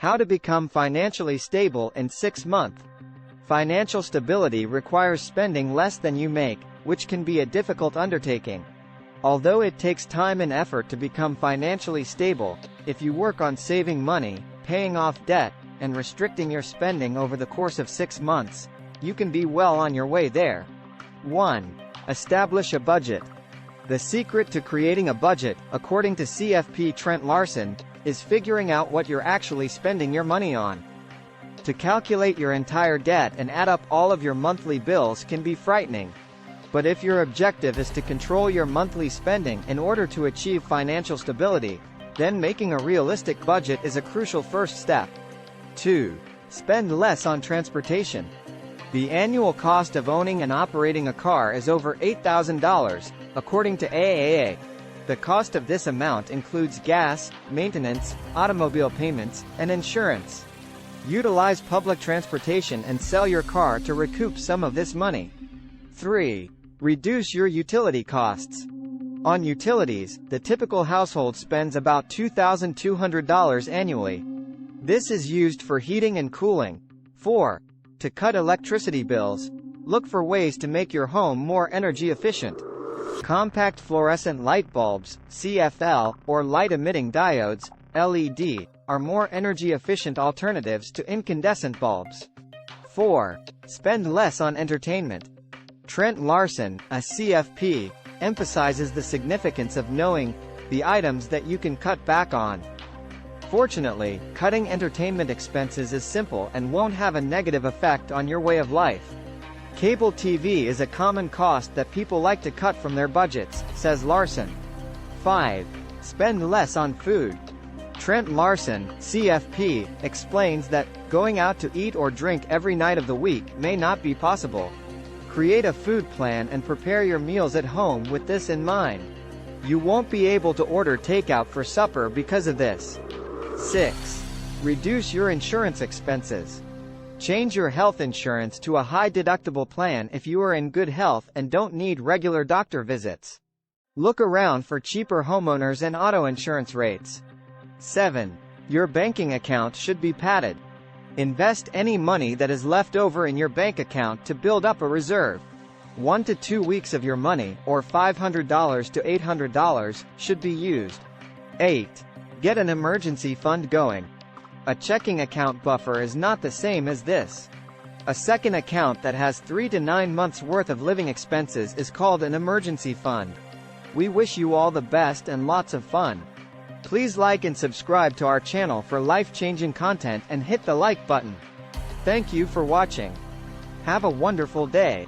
How to become financially stable in 6 months. Financial stability requires spending less than you make, which can be a difficult undertaking. Although it takes time and effort to become financially stable, if you work on saving money, paying off debt, and restricting your spending over the course of 6 months, you can be well on your way there. 1. Establish a budget. The secret to creating a budget, according to CFP Trent Larson, is figuring out what you're actually spending your money on. To calculate your entire debt and add up all of your monthly bills can be frightening. But if your objective is to control your monthly spending in order to achieve financial stability, then making a realistic budget is a crucial first step. 2. Spend less on transportation. The annual cost of owning and operating a car is over $8,000, according to AAA. The cost of this amount includes gas, maintenance, automobile payments, and insurance. Utilize public transportation and sell your car to recoup some of this money. 3. Reduce your utility costs. On utilities, the typical household spends about $2,200 annually. This is used for heating and cooling. 4. To cut electricity bills, look for ways to make your home more energy efficient. Compact fluorescent light bulbs, CFL, or light-emitting diodes, LED, are more energy-efficient alternatives to incandescent bulbs. 4. Spend less on entertainment. Trent Larson, a CFP, emphasizes the significance of knowing the items that you can cut back on. Fortunately, cutting entertainment expenses is simple and won't have a negative effect on your way of life. Cable TV is a common cost that people like to cut from their budgets, says Larson. 5. Spend less on food. Trent Larson, CFP, explains that going out to eat or drink every night of the week may not be possible. Create a food plan and prepare your meals at home with this in mind. You won't be able to order takeout for supper because of this. 6. Reduce your insurance expenses. Change your health insurance to a high-deductible plan if you are in good health and don't need regular doctor visits. Look around for cheaper homeowners and auto insurance rates. 7. Your banking account should be padded. Invest any money that is left over in your bank account to build up a reserve. 1 to 2 weeks of your money, or $500 to $800, should be used. 8. Get an emergency fund going. A checking account buffer is not the same as this. A second account that has 3 to 9 months worth of living expenses is called an emergency fund. We wish you all the best and lots of fun. Please like and subscribe to our channel for life-changing content and hit the like button. Thank you for watching. Have a wonderful day.